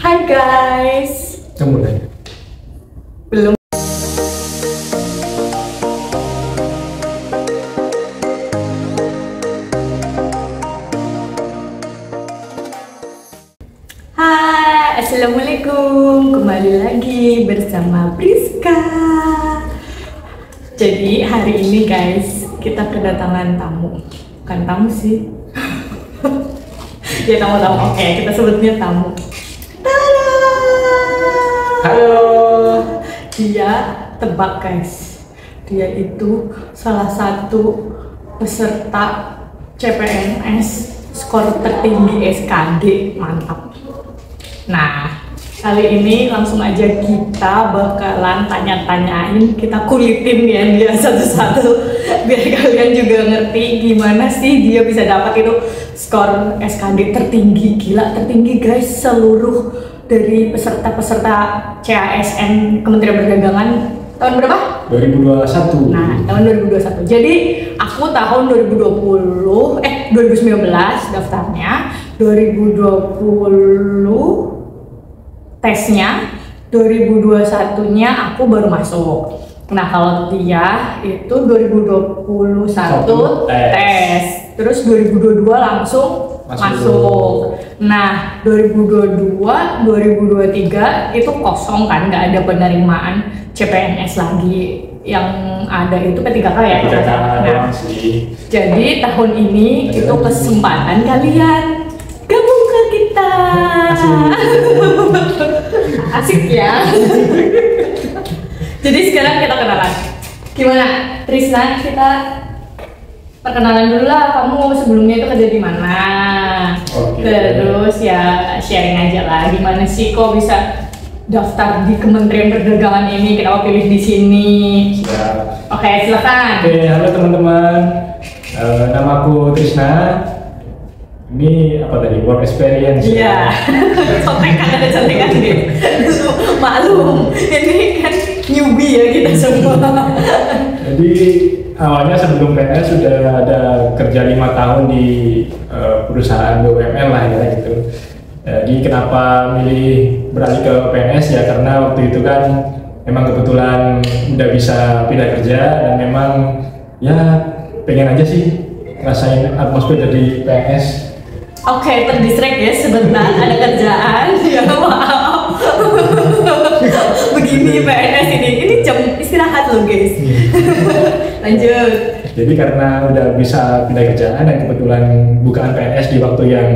Hai guys. Mulai. Belum. Hai, assalamualaikum. Kembali lagi bersama Priska. Jadi hari ini guys, kita kedatangan tamu. Bukan tamu sih. Ya tamu-tamu. Oke, kita sebutnya tamu. Tada! Halo. Dia tebak guys. Dia itu salah satu peserta CPNS skor tertinggi SKD. Mantap. Nah, kali ini langsung aja kita bakalan tanya-tanyain, kita kulitin ya dia satu-satu biar kalian juga ngerti gimana sih dia bisa dapat itu skor SKD tertinggi. Gila, tertinggi guys, seluruh dari peserta-peserta CASN Kementerian Perdagangan tahun berapa? 2021. Nah, tahun 2021. Jadi aku tahun 2019 daftarnya, 2020 tesnya, 2021-nya aku baru masuk. Nah, kalau dia itu 2021 tes, terus 2022 langsung masuk. Nah, 2022, 2023 itu kosong kan, nggak ada penerimaan CPNS lagi. Yang ada itu P3K ya. Nah, jadi tahun ini itu kesempatan kalian gabung ke kita. Asik ya. Jadi sekarang kita kenalan. Gimana, Trisna? Kita perkenalan dulu lah. Kamu sebelumnya itu kerja di mana? Oke. Terus ya sharing aja lah. Gimana sih kok bisa daftar di Kementerian Perdagangan ini? Kenapa pilih di sini? Siap. Oke, silakan. Oke, halo teman-teman. Namaku Trisna. Ini apa tadi? Work experience. Iya. Contekan, ada contekan gitu. Maklum, ini kan newbie ya kita semua. Jadi awalnya sebelum PNS sudah ada kerja 5 tahun di perusahaan BUMN lah ya gitu. Jadi kenapa milih beralih ke PNS ya karena waktu itu kan memang kebetulan udah bisa pindah kerja dan memang ya pengen aja sih ngerasain atmosfer dari PNS. Oke, terdistract ya sebentar, ada kerjaan. Ya maaf. Begini PNS ini jam istirahat loh guys. Lanjut. Jadi karena udah bisa pindah kerjaan dan kebetulan bukaan PNS di waktu yang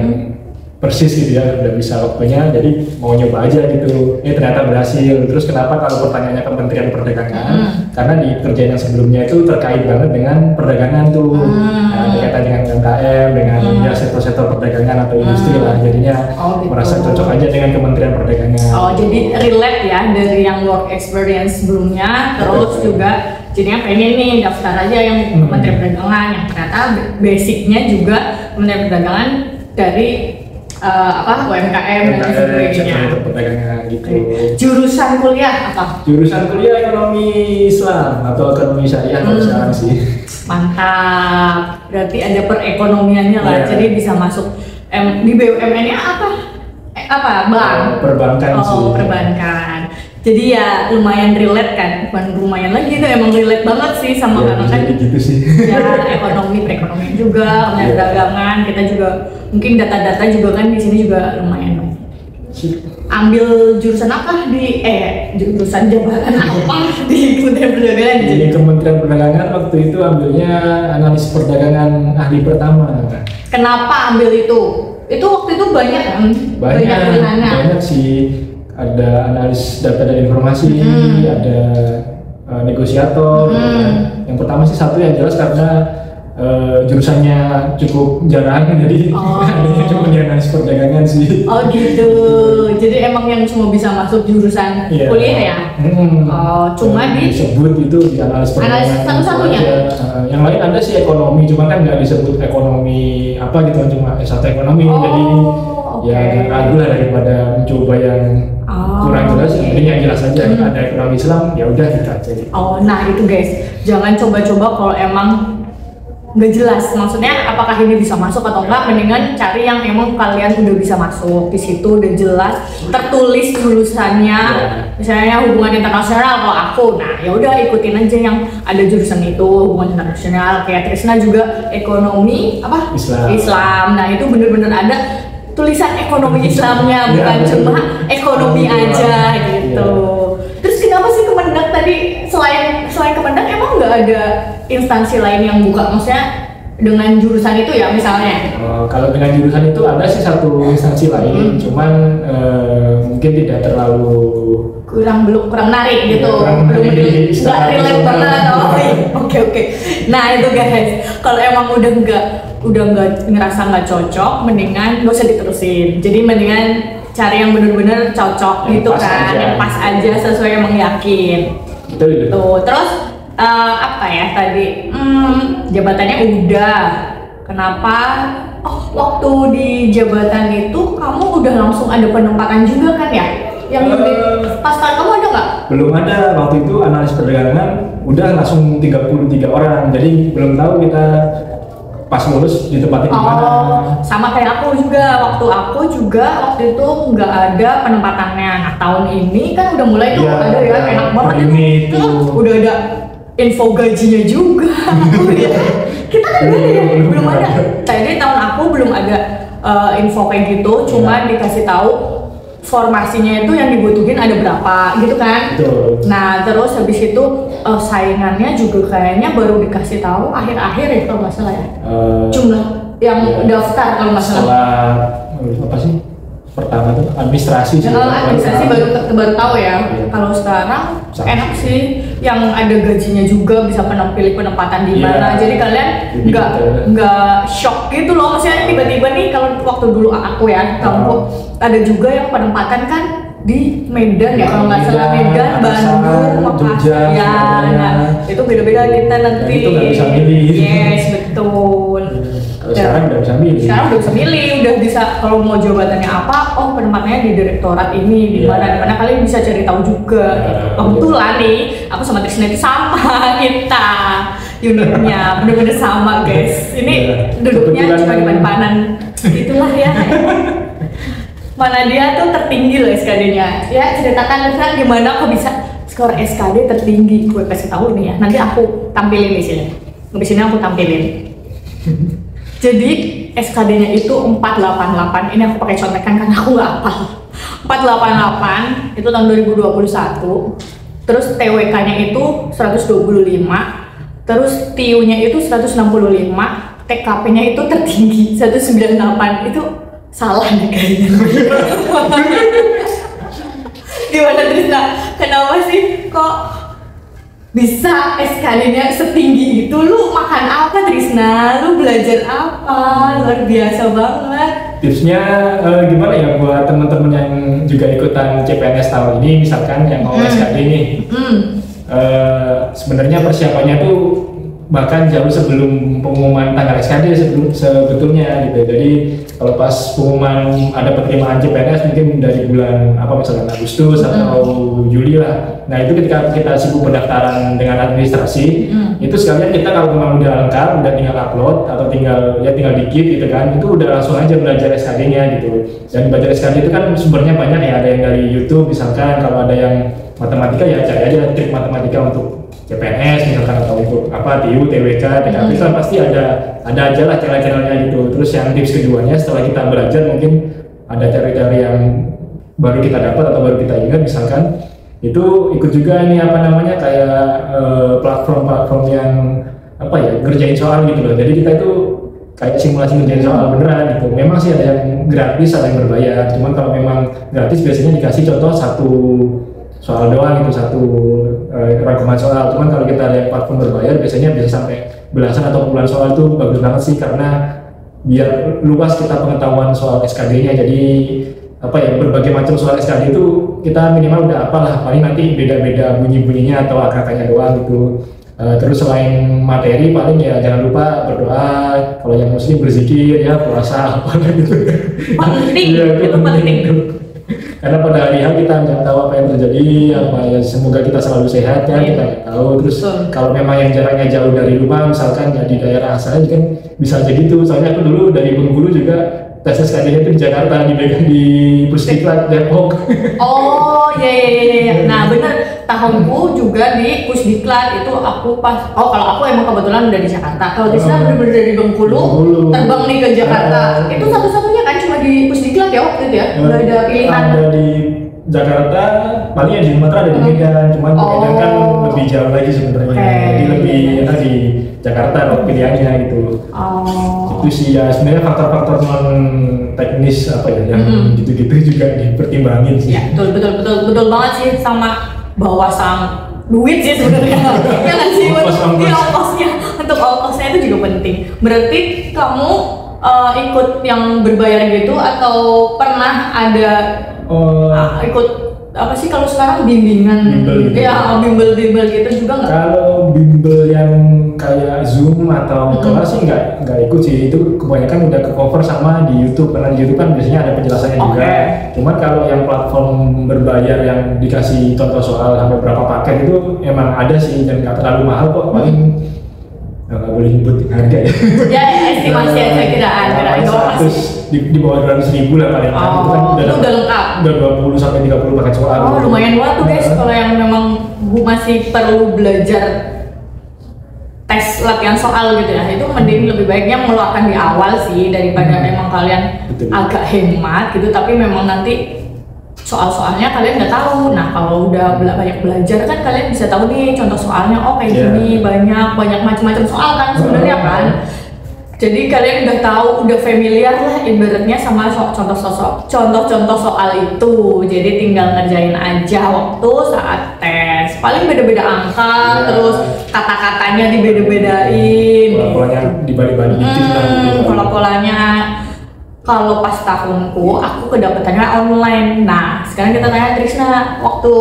persis gitu ya, udah bisa waktunya, jadi mau nyoba aja gitu. Ternyata berhasil. Terus kenapa kalau pertanyaannya Kementerian Perdagangan? Karena di kerjaan yang sebelumnya itu terkait banget dengan perdagangan tuh. Nah, berkaitan dengan UMKM, dengan ya sektor-sektor perdagangan atau industri lah. Jadinya gitu. merasa cocok aja dengan Kementerian Perdagangan. Oh, jadi relate ya dari yang work experience sebelumnya, terus juga jadinya pengen nih daftar aja yang Kementerian Perdagangan yang ternyata basicnya juga Kementerian Perdagangan dari UMKM dan sebagainya. Perdagangan gitu. Jurusan kuliah apa? Jurusan kuliah ekonomi Islam atau ekonomi syariah kalau sekarang sih. Mantap. Berarti ada perekonomiannya lah. Yeah. Jadi bisa masuk di BUMN-nya apa? Bank. Perbankan sih. Oh, perbankan. Jadi ya lumayan relate kan, bukan lumayan lagi itu emang relate banget sih sama Ya, karena kan gitu sih. ya ekonomi perekonomian juga, perdagangan kita juga mungkin data-data juga kan di sini juga lumayan. Ambil jurusan apa jurusan jabatan apa di Kementerian Perdagangan? Di Kementerian Perdagangan waktu itu ambilnya analis perdagangan ahli pertama. Kenapa ambil itu? Itu waktu itu banyak kan? Pilihannya. Banyak sih. Ada analis data dan informasi, ada negosiator. Yang pertama sih satu yang jelas karena jurusannya cukup jarang, jadi adanya cuma di analis perdagangan sih. Oh gitu, jadi emang yang cuma bisa masuk jurusan kuliah ya? Cuma disebut itu di analis perdagangan. Analis satu-satunya? Yang lain ada sih ekonomi, cuma kan nggak disebut ekonomi apa gitu, cuma S1 ekonomi. Jadi ya agak ragu lah daripada mencoba yang kurang jelas. Jadi yang jelas aja ada ekonomi Islam, ya udah kita aja. Nah itu guys, jangan coba-coba kalau emang nggak jelas, maksudnya apakah ini bisa masuk atau enggak, mendingan cari yang emang kalian udah bisa masuk di situ, udah jelas tertulis jurusannya. Misalnya hubungan internasional kalau aku, nah ya udah ikutin aja yang ada jurusan itu, hubungan internasional. Kayak Trisna juga ekonomi apa Islam, nah itu bener-bener ada tulisan ekonomi Islamnya, bukan cuma ekonomi aja gitu. Terus kenapa sih Kemendak tadi, selain Kemendak emang nggak ada instansi lain yang buka, maksudnya dengan jurusan itu ya misalnya? Kalau dengan jurusan itu ada sih satu instansi lain, cuman mungkin tidak terlalu kurang menarik gitu, belum nggak relate banget. Oke. Nah itu guys, kalau emang udah nggak ngerasa nggak cocok, mendingan nggak usah diterusin. Jadi mendingan cari yang bener-bener cocok gitu kan, yang pas aja sesuai yang yakin. Tuh, terus apa ya tadi? Jabatannya udah. Kenapa? Oh, waktu di jabatan itu kamu udah langsung ada penempatan juga kan ya? Yang pas kamu ada nggak? Belum ada, waktu itu analis perdagangan udah langsung 33 orang, jadi belum tahu kita pas lulus ditempatin di mana. Sama kayak aku juga, waktu itu nggak ada penempatannya. Nah tahun ini kan udah mulai tuh ada ya, enak banget itu. Udah ada info gajinya juga. Kita kan belum ada. Tadi tahun aku belum ada info kayak gitu, cuma dikasih tahu formasinya itu yang dibutuhin ada berapa gitu kan. Betul. Nah terus habis itu saingannya juga kayaknya baru dikasih tahu akhir-akhir ya kalau nggak salah ya, jumlah yang daftar kalau nggak salah. Setelah apa sih pertama tuh administrasi sih. Administrasi baru tahu ya. Kalau sekarang enak sih, yang ada gajinya juga, bisa pilih penempatan di mana. Jadi kalian nggak shock gitu loh, maksudnya tiba-tiba nih kalau waktu dulu aku ya kamu ada juga yang penempatan kan di Medan ya kalau nggak salah, Medan, Bandung, Makassar ya. Nah itu beda-beda kita nanti. Itu nggak bisa milih. Yes betul. Sekarang udah bisa milih. Sekarang udah bisa milih, udah bisa kalau mau jabatannya apa, oh penempatannya di direktorat ini, di mana kalian bisa cari tahu juga. Kebetulan nih, aku sama Trisna itu sama kita unitnya, bener-bener sama guys. Ini duduknya cuma di depanan, itulah ya. Mana dia tuh tertinggi loh SKD-nya. Ya ceritakan Trisna gimana kok bisa skor SKD tertinggi. Gue kasih tahu nih ya. Nanti aku tampilin di sini. Di sini aku tampilin. Jadi SKD-nya itu 488. Ini aku pakai contekan karena aku nggak hafal. 488 itu tahun 2021. Terus TWK-nya itu 125. Terus TIU-nya itu 165. TKP-nya itu tertinggi 198. Itu salah nih kayaknya. Gimana Trisna? Kenapa sih kok bisa SKD-nya setinggi itu? Lu makan apa Trisna? Lu belajar apa? Luar biasa banget. Tipsnya gimana ya buat teman-teman yang juga ikutan CPNS tahun ini, misalkan yang mau SKD nih. Sebenarnya persiapannya tuh bahkan jauh sebelum pengumuman tanggal SKD sebetulnya gitu. Jadi kalau pas pengumuman ada penerimaan CPNS mungkin dari bulan apa misalnya Agustus atau Juli lah. Nah itu ketika kita sibuk pendaftaran dengan administrasi, itu sekalian kita kalau memang udah lengkap, udah tinggal upload atau tinggal dikit gitu kan, itu udah langsung aja belajar SKD-nya gitu. Dan belajar SKD itu kan sumbernya banyak ya, ada yang dari YouTube misalkan, kalau ada yang matematika ya cari aja trik matematika untuk CPNS misalkan, atau untuk apa TIU, TWK, TKP kan pasti ada aja lah channel-channelnya gitu. Terus yang tips keduanya setelah kita belajar mungkin ada cari-cari yang baru kita dapat atau baru kita ingat misalkan, itu ikut juga ini apa namanya kayak platform-platform yang apa ya ngerjain soal gitu loh. Jadi kita itu kayak simulasi ngerjain soal beneran gitu. Memang sih ada yang gratis, ada yang berbayar. Cuman kalau memang gratis biasanya dikasih contoh satu soal doang gitu, satu rangkuman soal. Cuman kalau kita ada platform berbayar biasanya bisa sampai belasan atau puluhan soal. Itu bagus banget sih karena biar luas kita pengetahuan soal SKD-nya. Jadi apa ya, berbagai macam soal SKD itu kita minimal udah apalah, paling nanti beda-beda bunyi-bunyinya atau angka-angkanya doang gitu. Terus selain materi paling ya jangan lupa berdoa, kalau yang muslim berzikir ya, puasa apa gitu. Penting, itu penting. Karena pada hari hari kita nggak tahu apa yang terjadi, apa ya, semoga kita selalu sehat kan, kita nggak tahu. Terus kalau memang yang jaraknya jauh dari rumah, misalkan ya di daerah asalnya kan bisa aja gitu. Soalnya aku dulu dari Bengkulu juga tes SKD itu di Jakarta, di Pusdiklat Depok. Oh iya. Nah bener, tahunku juga di Pusdiklat itu aku pas. Oh kalau aku emang kebetulan udah di Jakarta. Kalau Tisna bener-bener dari Bengkulu terbang nih ke Jakarta. Itu satu-satunya kan cuma di Pusdiklat ya waktu itu ya. Nggak ada pilihan. Ada di Jakarta, paling ya di Sumatera ada di Medan. Cuman di Medan kan lebih jauh lagi sebenarnya. Jadi lebih enak di Jakarta pilihannya gitu. Itu sih ya sebenarnya faktor-faktor non teknis apa ya yang gitu-gitu juga dipertimbangin sih. Ya betul banget sih, sama bawa sang duit sih sebenarnya. Ya nggak sih, ongkosnya, untuk ongkosnya itu juga penting. Berarti kamu ikut yang berbayar gitu atau pernah ada ikut apa sih kalau sekarang bimbingan bimbel gitu. Ya bimbel gitu juga nggak? Kalau bimbel yang kayak Zoom atau kelas sih nggak ikut sih, itu kebanyakan udah ke cover sama di YouTube, karena di YouTube kan biasanya ada penjelasannya juga. Cuman kalau yang platform berbayar yang dikasih contoh soal sampai berapa paket itu emang ada sih, dan nggak terlalu mahal kok, paling nggak boleh nyebut harga ya. Ya estimasi aja kiraan 100 di bawah 200.000 lah paling. Itu kan udah lengkap. Udah 20 sampai 30 paket soal. Lumayan banget tuh guys, kalau yang memang masih perlu belajar tes latihan soal gitu ya, itu mending lebih baiknya meluangkan di awal sih daripada memang kalian agak hemat gitu, tapi memang nanti soal-soalnya kalian nggak tahu. Nah kalau udah banyak belajar kan kalian bisa tahu nih contoh soalnya, oh kayak gini, banyak macam-macam soal kan sebenarnya kan. Jadi kalian udah tahu, udah familiar lah ibaratnya sama contoh-contoh soal itu. Jadi tinggal ngerjain aja waktu saat tes. Paling beda-beda angka, terus kata-katanya dibeda-bedain. Pola-polanya dibalik-balik dikit lah. Pola-polanya. Kalau pas tahunku, aku kedapetannya online. Nah, sekarang kita tanya Trisna. Waktu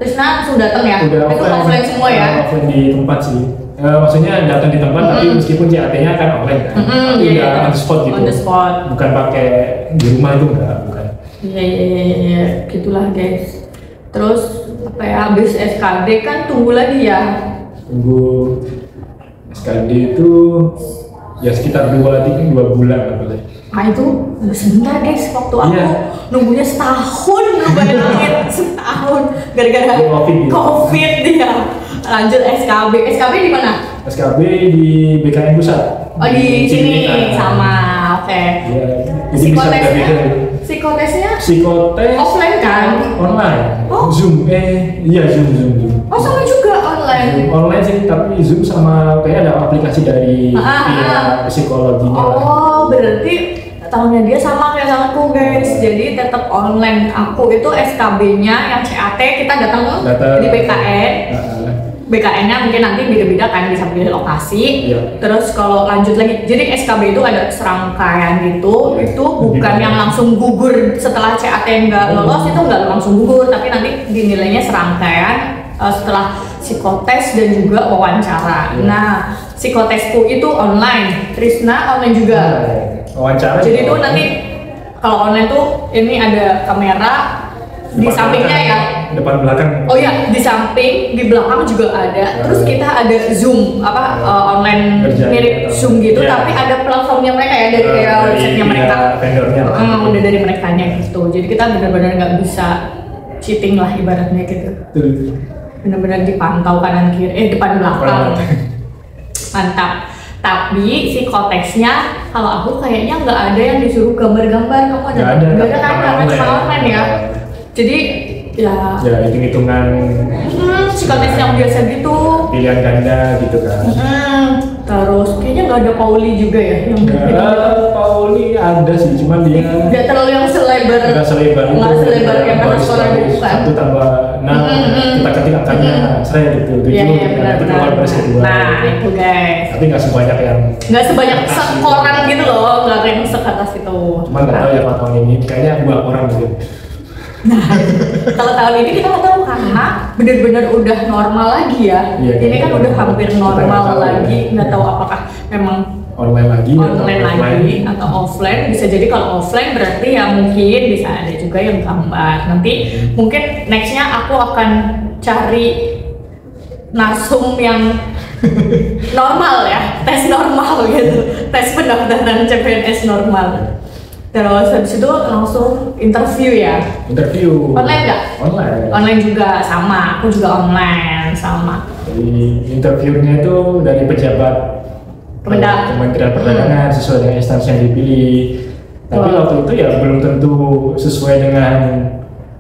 Trisna langsung datang ya? Udah itu offline semua ya? Offline di tempat sih. Maksudnya datang di tempat, tapi meskipun CAT-nya kan offline kan. Tapi udah on the spot gitu. On the spot. Bukan pakai di rumah itu bukan. Iya. Gitulah guys. Terus apa ya? Habis SKD kan tunggu lagi ya? Tunggu SKD itu ya sekitar 2 bulan lah boleh. Nah itu sebentar guys, waktu aku nunggunya setahun, bayangin setahun gara-gara COVID dia. Lanjut SKB di mana? SKB di BKN Pusat. Oh di sini sama, oke. Psikotesnya offline kan? Online. Zoom, Zoom. Oh sama juga online. Zoom online sih, tapi Zoom sama kayak ada aplikasi dari psikologinya. Oh berarti tahunnya dia sama kayak tahunku guys, jadi tetap online. Aku itu SKB-nya yang CAT kita datang di BKN. BKN-nya mungkin nanti beda-beda kan, bisa pilih lokasi. Terus kalau lanjut lagi, jadi SKB itu ada serangkaian gitu. Itu bukan yang langsung gugur setelah CAT nggak lolos, itu nggak langsung gugur, tapi nanti dinilainya serangkaian setelah psikotes dan juga wawancara. Nah, psikotesku itu online, Trisna online juga. Wawancara. Jadi itu nanti kalau online tuh ini ada kamera di sampingnya ya. Depan belakang. Oh ya, di samping, di belakang juga ada. Terus kita ada Zoom online mirip Zoom gitu, tapi ada platformnya mereka ya, dari kayak websitenya mereka. Vendornya. Udah dari merekanya gitu. Jadi kita benar-benar nggak bisa cheating lah ibaratnya gitu. Benar-benar dipantau kanan kiri, depan belakang. Mantap. Tapi psikotesnya kalau aku kayaknya nggak ada yang disuruh gambar-gambar. Kamu ada? Nggak ada kan, karena cuma online ya. Jadi ya hitung-hitungan psikotes yang biasa gitu, pilihan ganda gitu kan. Terus kayaknya nggak ada Pauli juga ya yang Pauli ada sih, cuman dia nggak terlalu yang selebar yang atas sekolah buku kan. 1 tambah 6 kita ketik angkanya gitu. Benar. Nah itu guys, tapi nggak sebanyak sekoran gitu loh, nggak kayak sekeras itu. Cuman nggak tahu ya kalau tahun ini kayaknya 2 orang gitu. Nah, kalau tahun ini kita nggak tahu karena benar-benar udah normal lagi ya. Ini kan udah hampir normal lagi. Nggak tahu apakah memang online lagi online lagi atau offline. Bisa jadi kalau offline berarti ya mungkin bisa ada juga yang gambar. Nanti mungkin nextnya aku akan cari narsum yang normal ya, tes normal gitu, tes pendaftaran CPNS normal. Terus habis itu langsung interview ya. Interview. Online nggak? Online. Online juga sama, aku juga online sama. Jadi interviewnya itu dari pejabat Kementerian Perdagangan sesuai dengan instansi yang dipilih. Tapi waktu itu ya belum tentu sesuai dengan,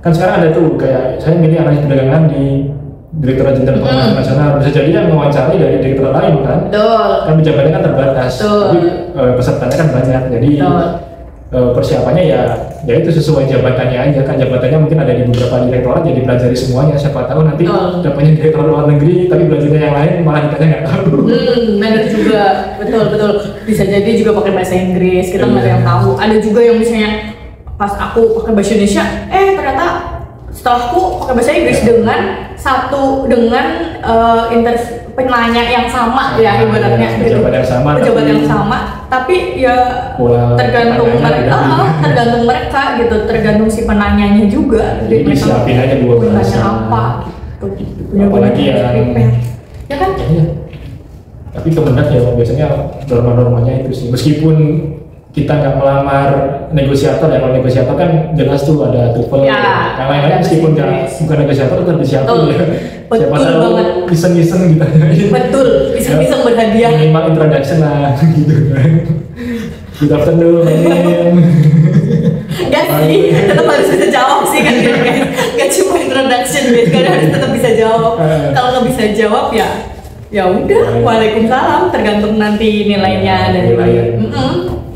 kan sekarang ada tuh kayak saya milih analis perdagangan di Direktorat Jenderal Pengawasan Nasional, bisa jadi yang mewawancari dari direktorat lain kan. Betul. Kan pejabatnya kan terbatas, tapi pesertanya kan banyak. Jadi persiapannya ya itu sesuai jabatannya aja kan. Jabatannya mungkin ada di beberapa direktorat, jadi pelajari semuanya. Siapa tahu nanti dapatnya direktorat luar negeri, tapi belajarnya yang lain malah kitanya nggak tahu. Benar juga, betul. Bisa jadi juga pakai bahasa Inggris, kita nggak ada yang tahu. Ada juga yang misalnya pas aku pakai bahasa Indonesia, ternyata setelahku pakai bahasa Inggris dengan penanya yang sama ya, ibaratnya pejabat yang sama, tapi ya tergantung mereka gitu, tergantung si penanyanya juga. Jadi disiapin aja dua bahasa apa gitu, apalagi ya kan. Tapi kebenar ya biasanya norma-normanya itu sih, meskipun kita nggak melamar negosiator ya. Kalau negosiator kan jelas tuh ada TOEFL ya, yang lain-lain meskipun bukan negosiator tetap disiapin ya. Siapa tahu iseng-iseng gitu. Betul, iseng-iseng berhadiah. Minimal introduction lah gitu kan. Good afternoon, Gak sih, tetap harus bisa jawab sih kan guys. Gak cuma introduction guys, karena harus tetap bisa jawab. Kalau nggak bisa jawab ya udah, waalaikumsalam, tergantung nanti nilainya dari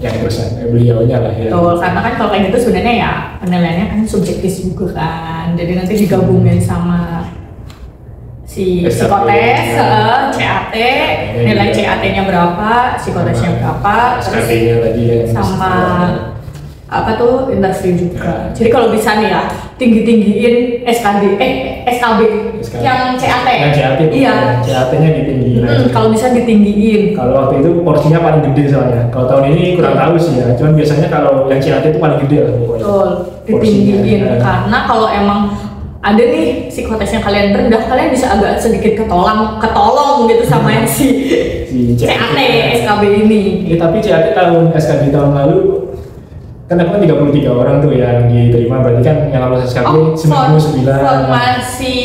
yang perusahaan beliaunya lah ya. Betul, karena kan kalau kayak gitu sebenarnya ya penilaiannya kan subjektif juga kan. Jadi nanti digabungin sama si psikotes, CAT, nilai CAT-nya berapa, psikotesnya berapa, terus sama apa tuh interview juga. Jadi kalau bisa nih ya tinggiin SKB yang CAT. Yang CAT. Iya. CAT-nya ditinggiin. Kalau bisa ditinggiin. Kalau waktu itu porsinya paling gede soalnya. Kalau tahun ini kurang tahu sih ya. Cuman biasanya kalau yang CAT itu paling gede lah pokoknya. Betul. Ditinggiin karena kalau emang ada nih psikotesnya kalian rendah, kalian bisa agak sedikit ketolong gitu sama yang si CAT SKB ini. Tapi CAT SKB tahun lalu kan aku kan 33 orang tuh yang diterima, berarti kan yang lulus SKB 99. Formasi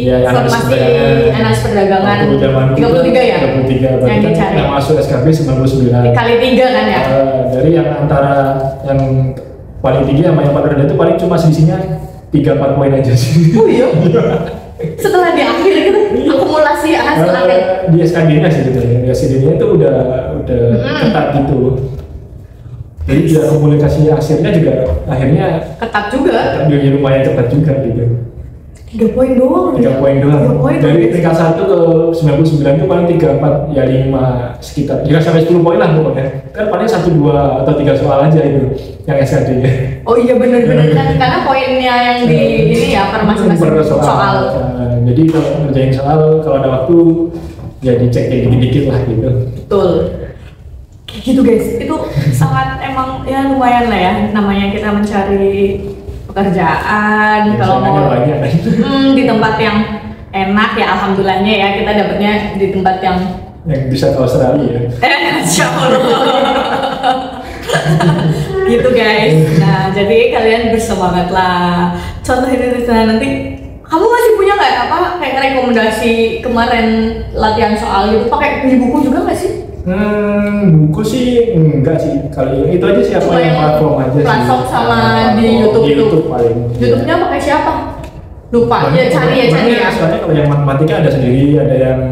analis perdagangan 33 ya? 33, berarti kan yang masuk SKB 99 dikali 3 kan ya? Dari yang antara yang paling tinggi sama yang paling rendah itu paling cuma selisihnya 3-4 poin aja sih. Oh iya? Setelah di akhir gitu, akumulasi hasil akhir di SKB-nya sih gitu, di SKB-nya itu udah ketat gitu. Jadi dia komunikasi hasilnya juga akhirnya ketat juga. Dia lumayan ketat juga gitu. 3 poin doang. 3 poin doang. Dari tingkat 1 ke 99 itu paling 3, 4, ya 5 sekitar. Jika sampai 10 poin lah pokoknya. Kan paling 1, 2 atau 3 soal aja itu yang SKD-nya. Oh iya benar kan, karena poinnya yang di ini ya per masing-masing soal. Jadi kalau ngerjain soal, kalau ada waktu ya dicek dikit-dikit lah gitu. Betul. Gitu guys, itu sangat emang ya lumayan lah ya, namanya kita mencari pekerjaan. Kalau mau di tempat yang enak ya alhamdulillahnya ya, kita dapatnya di tempat yang bisa ke Australia. Insya Allah. Gitu guys. Nah jadi kalian bersemangat lah. Contoh ini nanti kamu masih punya nggak kayak rekomendasi kemarin latihan soal gitu, pakai beli buku juga nggak sih? Buku sih enggak sih, kali itu aja siapa yang platform aja sih. Platform sama di YouTube paling. YouTube-nya pakai siapa? Lupa. Cari ya. Soalnya kalau yang matematika ada sendiri, ada yang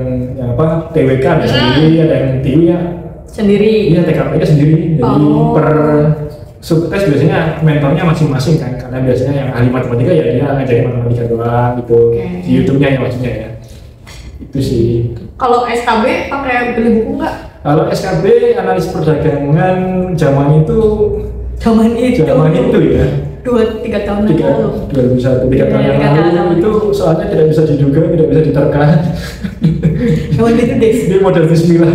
TWK ada sendiri, ada yang TIW ya sendiri. Iya, TKP-nya sendiri. Jadi per subtes biasanya mentornya masing-masing kan, karena biasanya yang ahli matematika ya dia ngajarin matematika doang gitu. Di YouTube-nya ya maksudnya ya. Itu sih. Kalau SKB pakai beli buku nggak? Kalau SKB analis perdagangan zaman itu ya 2-3 tahun yang lalu 2001, 3 tahun yang lalu itu soalnya tidak bisa diduga, tidak bisa diterka. Hewan itu des. Dia model bismillah.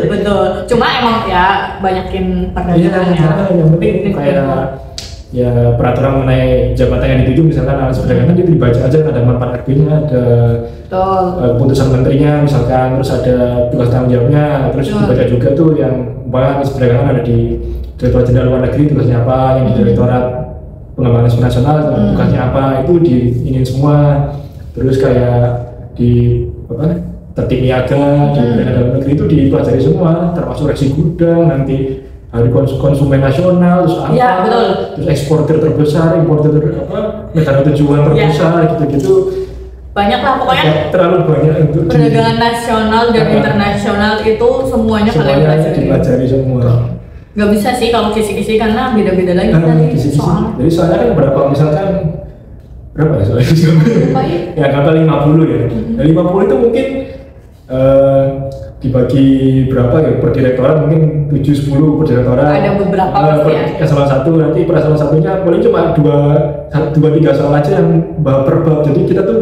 Betul. Cuma emang ya banyakin perdagangannya. Iya, yang penting kayak ya peraturan mengenai jabatan yang dituju, misalkan analis perdagangan itu dibaca aja, ada manfaat RB-nya, ada keputusan menterinya misalkan, terus ada tugas tanggung jawabnya, terus dibaca juga tuh yang analis perdagangan ada di Direktorat Jenderal Luar Negeri tugasnya apa, yang di Direktorat Pengembangan Nasional tugasnya apa, itu diinin semua. Terus kayak di tertib niaga di dalam negeri itu dipelajari semua, termasuk resi gudang, nanti hari konsumen nasional, terus apa, ya, betul. Terus eksportir terbesar, importir negara tujuan terbesar, gitu-gitu. Banyak lah pokoknya. Terlalu banyak untuk perdagangan nasional dan internasional itu semuanya kalian dipelajari semua. Gak bisa sih kalau kisi-kisi karena beda-beda lagi tadi soalnya. Jadi soalnya kan berapa misalkan berapa ya soalnya? Ya kata 50 ya. Nah, 50 itu mungkin dibagi berapa ya per direktorat, mungkin 7-10 per direktorat. Ada beberapa ya. Eselon 1 nanti per eselon 1-nya paling cuma 2-3 soal aja yang bab per bab. Jadi kita tuh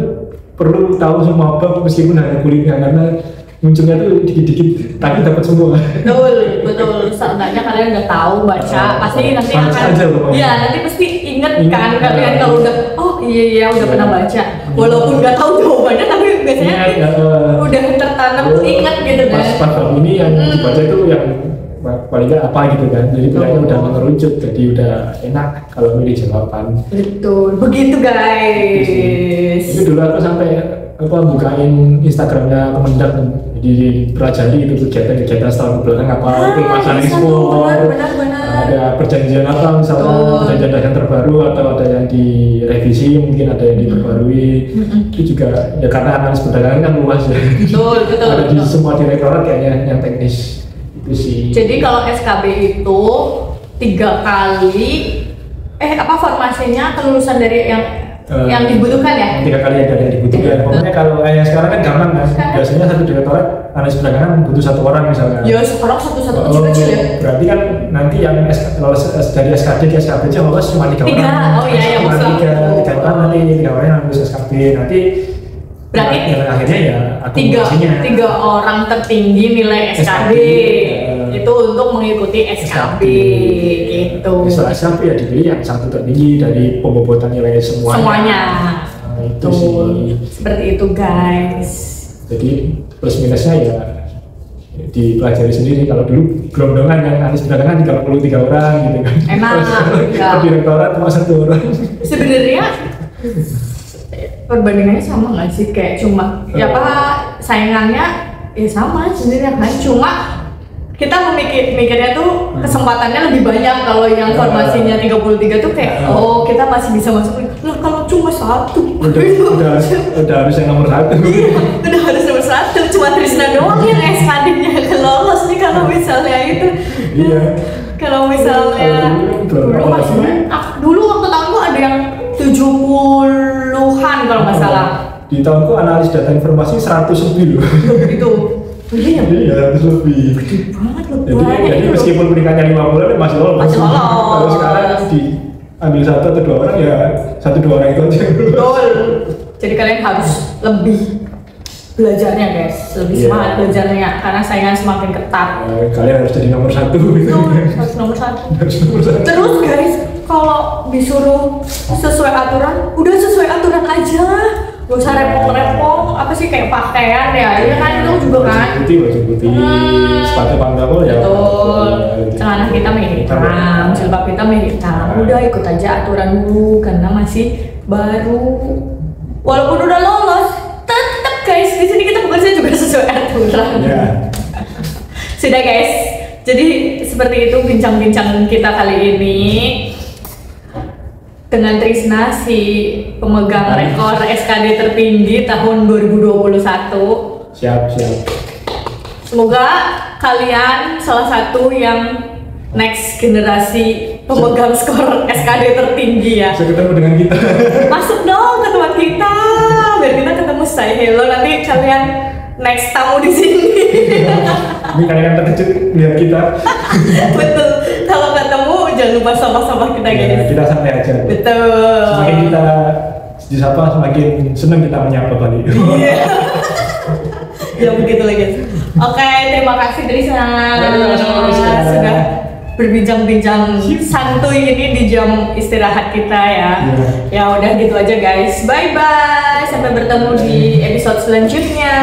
perlu tahu semua bab meskipun hanya kulitnya, karena munculnya tuh dikit-dikit tapi dapat semua. Betul. Seenggaknya kalian udah tahu baca, pasti nanti akan nanti pasti inget kan kalian kalau udah iya udah pernah baca, walaupun nggak tahu jawabannya tapi biasanya udah tertanam tuh inget gitu kan. Pas ini yang dibaca itu yang paling nggak apa gitu kan, jadi pilihannya udah mengerucut, jadi udah enak kalau milih jawaban. Betul, begitu guys. Itu dulu aku sampai bukain Instagramnya Kemendak, dipelajari itu kegiatan setahun belakang apa, itu pasar ekspor, ada perjanjian apa misalnya, perjanjian dagang terbaru atau ada yang direvisi, mungkin ada yang diperbarui. Itu juga ya karena analis perdagangan kan luas ya. Betul. Ada di semua direktorat kayaknya yang teknis itu sih. Jadi kalau SKB itu 3 kali formasinya kelulusan dari yang dibutuhkan ya? 3 kali ada yang dibutuhkan. Pokoknya kalau yang sekarang kan gampang kan. Biasanya satu direktorat analis perdagangan butuh 1 orang misalnya. Ya sekarang satu kecil ya. Berarti kan nanti yang lolos dari SKD ke SKB aja lolos cuma 3 orang. Oh iya yang maksudnya 3 orang nanti 3 orang yang lulus SKB nanti. Berarti yang akhirnya ya akumulasinya 3 orang tertinggi nilai SKD. Itu untuk mengikuti SKB gitu. Setelah SKB ya dipilih yang satu tertinggi dari pembobotan nilai semuanya. Itu sih. Seperti itu guys. Jadi plus minusnya ya dipelajari sendiri. Kalau dulu gelondongan yang analis perdagangan 33 orang gitu kan. Enak. Kalau direktorat cuma 1 orang. Sebenarnya perbandingannya sama nggak sih, kayak cuma saingannya ya sama sebenarnya kan, cuma kita mikirnya tuh kesempatannya lebih banyak. Kalau yang formasinya 33 tuh kayak kita masih bisa masuk. Loh kalau cuma 1 udah harus yang nomor 1. Iya, udah harus nomor 1. Cuma Trisna doang yang SKD-nya lolos nih kalau misalnya itu. Iya. Kalau misalnya dulu waktu tahunku ada yang 70-an kalau nggak salah. Di tahunku analis data informasi 100 lebih loh. Itu. Iya, 100 lebih. Gede banget loh. Jadi meskipun peringkatnya 5 bulan masih lolos. Kalau sekarang diambil 1 atau 2 orang ya 1-2 orang itu aja. Betul. Jadi kalian harus lebih belajarnya guys, lebih semangat belajarnya karena saingan semakin ketat. Kalian harus jadi nomor 1 gitu. Harus nomor 1. Terus guys, kalau disuruh sesuai aturan, udah sesuai aturan aja. Gak usah repot-repot, apa sih kayak pakaian ya, ini kan itu juga kan baju putih, sepatu panggapol ya. Betul, celana kita hitam, jilbab kita hitam. Udah ikut aja aturan dulu karena masih baru. Walaupun udah lolos, tetap guys di sini kita bekerja juga sesuai aturan. Sudah guys, jadi seperti itu bincang-bincang kita kali ini dengan Trisna, si pemegang rekor SKD tertinggi tahun 2021. Siap. Semoga kalian salah satu yang next generasi pemegang skor SKD tertinggi ya. Bisa ketemu dengan kita. Masuk dong ke tempat kita, biar kita ketemu say hello, nanti kalian next tamu di sini. Ini kalian terkejut lihat kita. Betul. Kalau ketemu jangan lupa sama-sama kita guys. Ya, kita santai aja. Betul. Semakin kita disapa semakin senang kita menyapa balik. Iya. Ya begitu lagi. Oke, terima kasih Trisna sudah berbincang-bincang santuy ini di jam istirahat kita ya. Ya udah gitu aja guys. Bye bye. Sampai bertemu di episode selanjutnya.